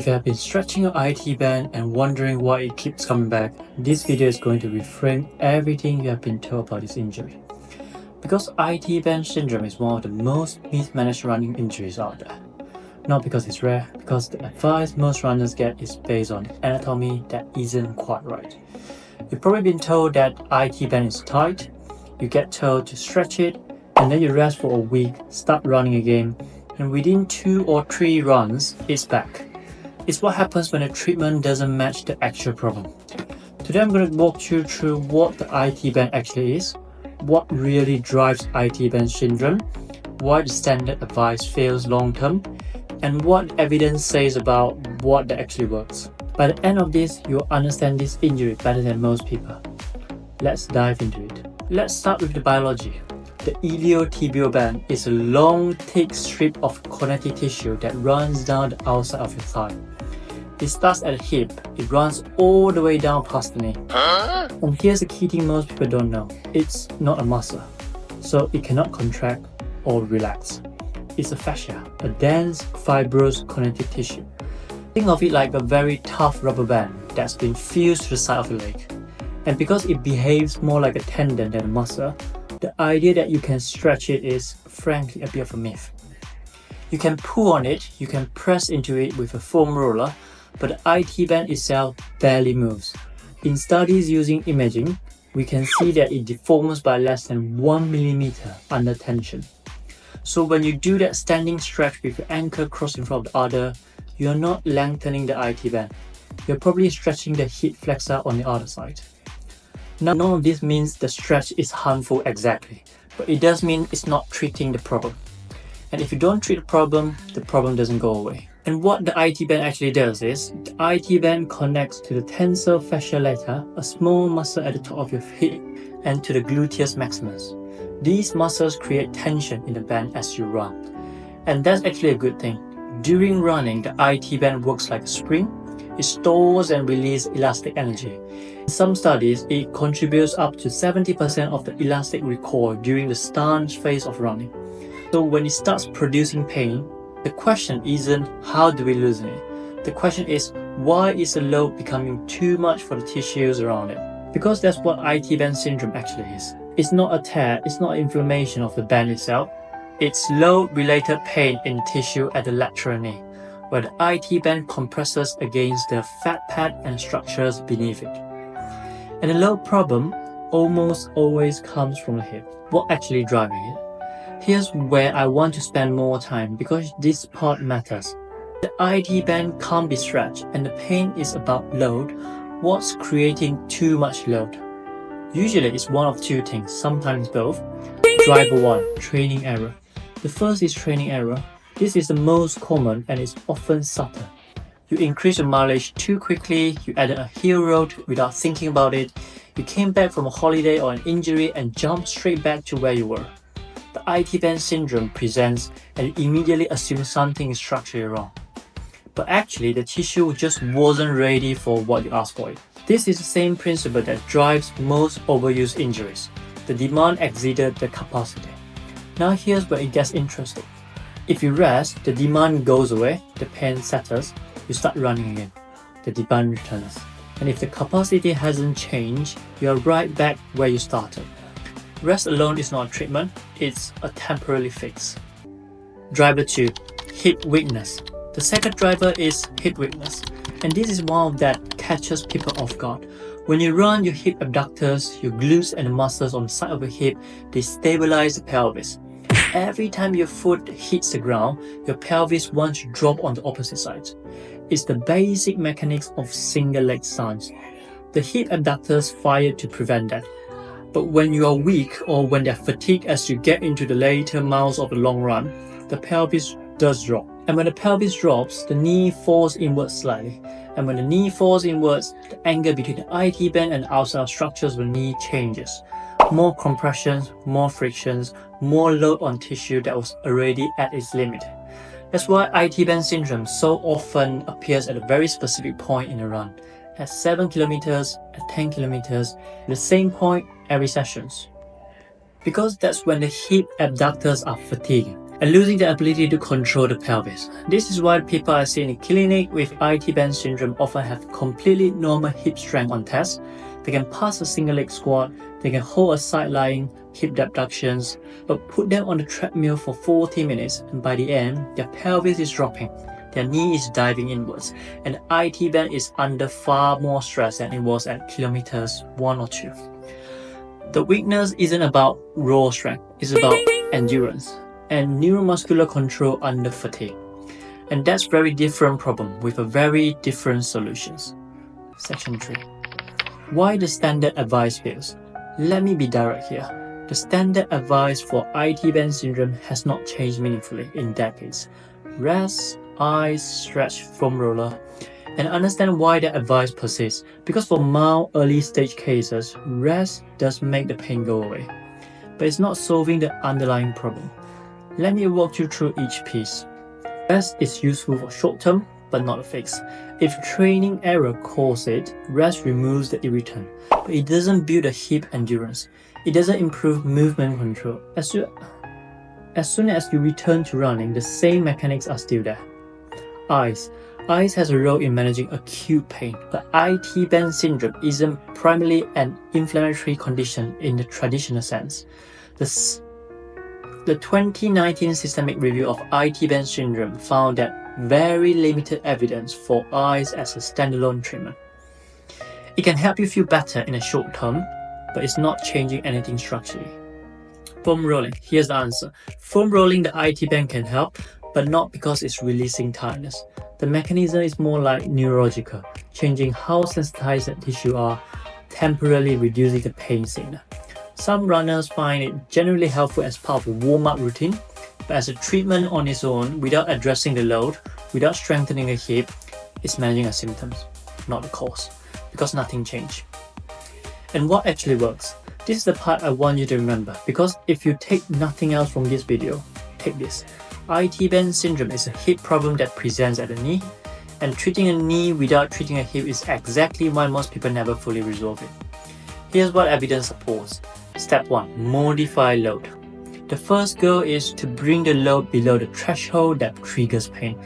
you have been stretching your IT band and wondering why it keeps coming back, this video is going to reframe everything you have been told about this injury. Because IT band syndrome is one of the most mismanaged running injuries out there. Not because it's rare, because the advice most runners get is based on anatomy that isn't quite right. You've probably been told that IT band is tight, you get told to stretch it, and then you rest for a week, start running again, and within 2 or 3 runs, it's back. It's what happens when a treatment doesn't match the actual problem. Today I'm going to walk you through what the IT band actually is, what really drives IT band syndrome, why the standard advice fails long term, and what evidence says about what actually works. By the end of this, you'll understand this injury better than most people. Let's dive into it. Let's start with the biology. The iliotibial band is a long, thick strip of connective tissue that runs down the outside of your thigh. It starts at the hip, it runs all the way down past the knee. And here's the key thing most people don't know. It's not a muscle, so it cannot contract or relax. It's a fascia, a dense, fibrous connective tissue. Think of it like a very tough rubber band that's been fused to the side of your leg. And because it behaves more like a tendon than a muscle, the idea that you can stretch it is, frankly, a bit of a myth. You can pull on it, you can press into it with a foam roller, but the IT band itself barely moves. In studies using imaging, we can see that it deforms by less than 1 millimeter under tension. So when you do that standing stretch with your ankle crossed in front of the other, you're not lengthening the IT band. You're probably stretching the hip flexor on the other side. Now, none of this means the stretch is harmful exactly, but it does mean it's not treating the problem. And if you don't treat the problem doesn't go away. And what the IT band actually does is, the IT band connects to the tensor fascia lata, a small muscle at the top of your hip, and to the gluteus maximus. These muscles create tension in the band as you run. And that's actually a good thing. During running, the IT band works like a spring. It stores and releases elastic energy. In some studies, it contributes up to 70% of the elastic recoil during the stance phase of running. So when it starts producing pain, the question isn't how do we loosen it? The question is, why is the load becoming too much for the tissues around it? Because that's what IT band syndrome actually is. It's not a tear, it's not inflammation of the band itself. It's load-related pain in tissue at the lateral knee, where the IT band compresses against the fat pad and structures beneath it. And the load problem almost always comes from the hip. What actually driving it? Here's where I want to spend more time because this part matters. The IT band can't be stretched and the pain is about load. What's creating too much load? Usually it's one of two things, sometimes both. Driver 1, training error. The first is training error. This is the most common and is often subtle. You increase your mileage too quickly, you added a hill road without thinking about it, you came back from a holiday or an injury and jumped straight back to where you were. The IT band syndrome presents and immediately assumes something is structurally wrong. But actually, the tissue just wasn't ready for what you asked for it. This is the same principle that drives most overuse injuries. The demand exceeded the capacity. Now here's where it gets interesting. If you rest, the demand goes away, the pain settles, you start running again. The demand returns. And if the capacity hasn't changed, you're right back where you started. Rest alone is not a treatment, it's a temporary fix. Driver 2, hip weakness. The second driver is hip weakness. And this is one of that catches people off guard. When you run, your hip abductors, your glutes and the muscles on the side of your hip, they stabilize the pelvis. Every time your foot hits the ground, your pelvis wants to drop on the opposite side. It's the basic mechanics of single leg stance. The hip abductors fire to prevent that. But when you are weak or when they're fatigued as you get into the later miles of the long run, the pelvis does drop. And when the pelvis drops, the knee falls inwards slightly. And when the knee falls inwards, the angle between the IT band and the outside structures of the knee changes. More compressions, more frictions, more load on tissue that was already at its limit. That's why IT band syndrome so often appears at a very specific point in a run. At 7 kilometers, at 10 kilometers, the same point every session. Because that's when the hip abductors are fatigued. and losing the ability to control the pelvis. This is why people I see in the clinic with IT band syndrome often have completely normal hip strength on test. They can pass a single leg squat, they can hold a side-lying hip abductions, but put them on the treadmill for 40 minutes and by the end, their pelvis is dropping, their knee is diving inwards, and the IT band is under far more stress than it was at kilometers 1 or 2. The weakness isn't about raw strength, it's about endurance and neuromuscular control under fatigue. And that's very different problem with a very different solutions. Section 3. Why the standard advice fails? Let me be direct here. The standard advice for IT band syndrome has not changed meaningfully in decades. Rest, ice, stretch, foam roller, and understand why that advice persists. Because for mild early stage cases, rest does make the pain go away, but it's not solving the underlying problem. Let me walk you through each piece. Rest is useful for short term, but not a fix. If training error causes it, rest removes the irritant, but it doesn't build a hip endurance. It doesn't improve movement control. As soon as you return to running, the same mechanics are still there. Ice. Ice has a role in managing acute pain, but IT band syndrome isn't primarily an inflammatory condition in the traditional sense. The 2019 systemic review of IT band syndrome found that very limited evidence for ice as a standalone treatment. It can help you feel better in the short term, but it's not changing anything structurally. Foam rolling. Here's the answer. Foam rolling the IT band can help, but not because it's releasing tiredness. The mechanism is more like neurological, changing how sensitized the tissue are, temporarily reducing the pain signal. Some runners find it generally helpful as part of a warm-up routine, but as a treatment on its own, without addressing the load, without strengthening the hip, it's managing the symptoms, not the cause, because nothing changed. And what actually works? This is the part I want you to remember, because if you take nothing else from this video, take this. IT band syndrome is a hip problem that presents at the knee, and treating a knee without treating a hip is exactly why most people never fully resolve it. Here's what evidence supports. Step 1. Modify load. The first goal is to bring the load below the threshold that triggers pain.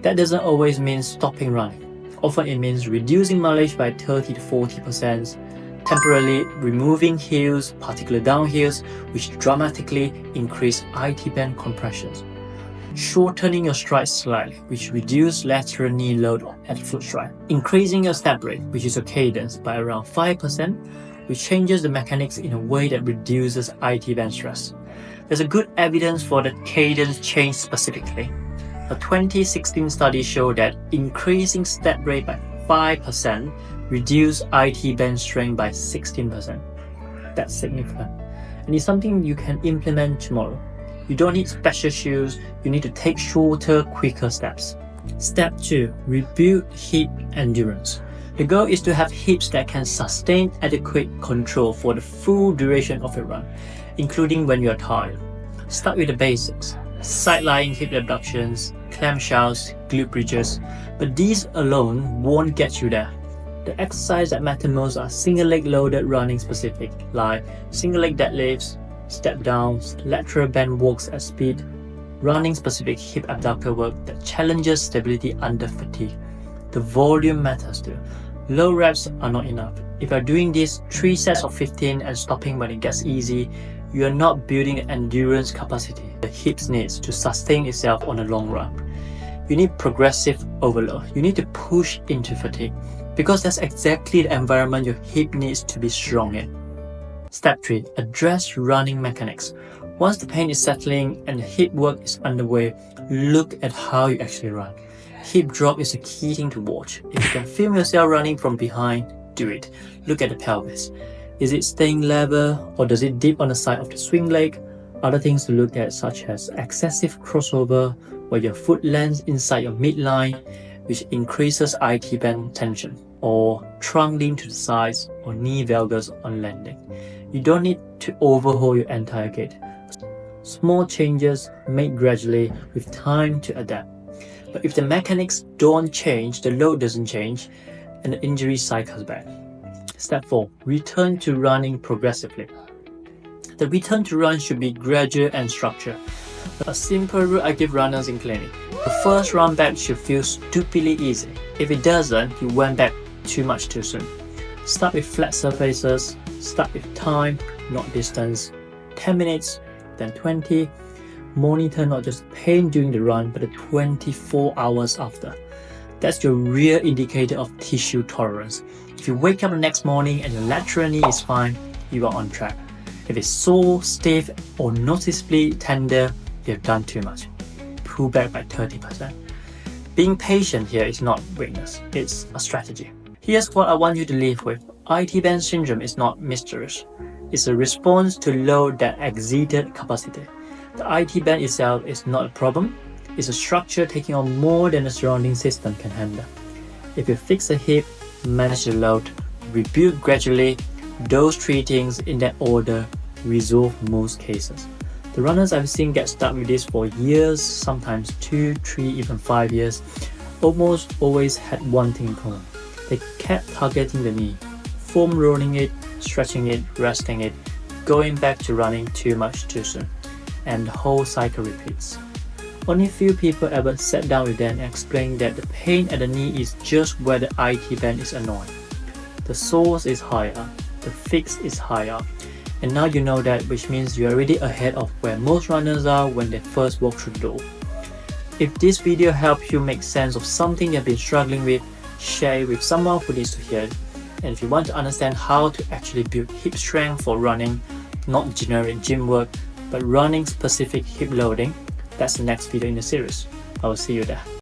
That doesn't always mean stopping running. Often it means reducing mileage by 30 to 40%, temporarily removing heels, particularly downhills, which dramatically increase IT band compressions. Shortening your stride slightly, which reduces lateral knee load at foot stride. Increasing your step rate, which is your cadence, by around 5%, which changes the mechanics in a way that reduces IT band stress. There's a good evidence for the cadence change specifically. A 2016 study showed that increasing step rate by 5% reduced IT band strain by 16%. That's significant, and it's something you can implement tomorrow. You don't need special shoes, you need to take shorter, quicker steps. Step 2. Rebuild hip endurance. The goal is to have hips that can sustain adequate control for the full duration of your run, including when you are tired. Start with the basics. Side-lying hip abductions, clamshells, glute bridges, but these alone won't get you there. The exercises that matter most are single leg loaded running specific, like single leg deadlifts, step downs, lateral band walks at speed, running specific hip abductor work that challenges stability under fatigue. The volume matters too. Low reps are not enough. If you're doing this 3 sets of 15 and stopping when it gets easy, you are not building endurance capacity the hips needs to sustain itself on the long run. You need progressive overload. You need to push into fatigue, because that's exactly the environment your hip needs to be strong in. Step 3. Address running mechanics. Once the pain is settling and the hip work is underway, look at how you actually run. Hip drop is a key thing to watch. If you can film yourself running from behind, do it. Look at the pelvis. Is it staying level, or does it dip on the side of the swing leg? Other things to look at, such as excessive crossover, where your foot lands inside your midline, which increases IT band tension, or trunk lean to the sides, or knee valgus on landing. You don't need to overhaul your entire gait. Small changes made gradually with time to adapt. But if the mechanics don't change, the load doesn't change, and the injury cycles back. Step 4. Return to running progressively. The return to run should be gradual and structured. A simple rule I give runners in clinic. The first run back should feel stupidly easy. If it doesn't, you went back too much too soon. Start with flat surfaces, start with time, not distance. 10 minutes, then 20. Monitor not just pain during the run, but the 24 hours after. That's your real indicator of tissue tolerance. If you wake up the next morning and your lateral knee is fine, you are on track. If it's sore, stiff, or noticeably tender, you have done too much. Pull back by 30%. Being patient here is not weakness, it's a strategy. Here's what I want you to leave with. IT band syndrome is not mysterious. It's a response to load that exceeded capacity. The IT band itself is not a problem. It's a structure taking on more than the surrounding system can handle. If you fix a hip, manage the load, rebuild gradually, those three things in that order resolve most cases. The runners I've seen get stuck with this for years, sometimes 2, 3, even 5 years, almost always had one thing in common. They kept targeting the knee, foam rolling it, stretching it, resting it, going back to running too much too soon, and the whole cycle repeats. Only few people ever sat down with them and explained that the pain at the knee is just where the IT band is annoying. The source is higher, the fix is higher, and now you know that, which means you're already ahead of where most runners are when they first walk through the door. If this video helped you make sense of something you've been struggling with, share it with someone who needs to hear it. And if you want to understand how to actually build hip strength for running, not generic gym work, but running specific hip loading, that's the next video in the series. I will see you there.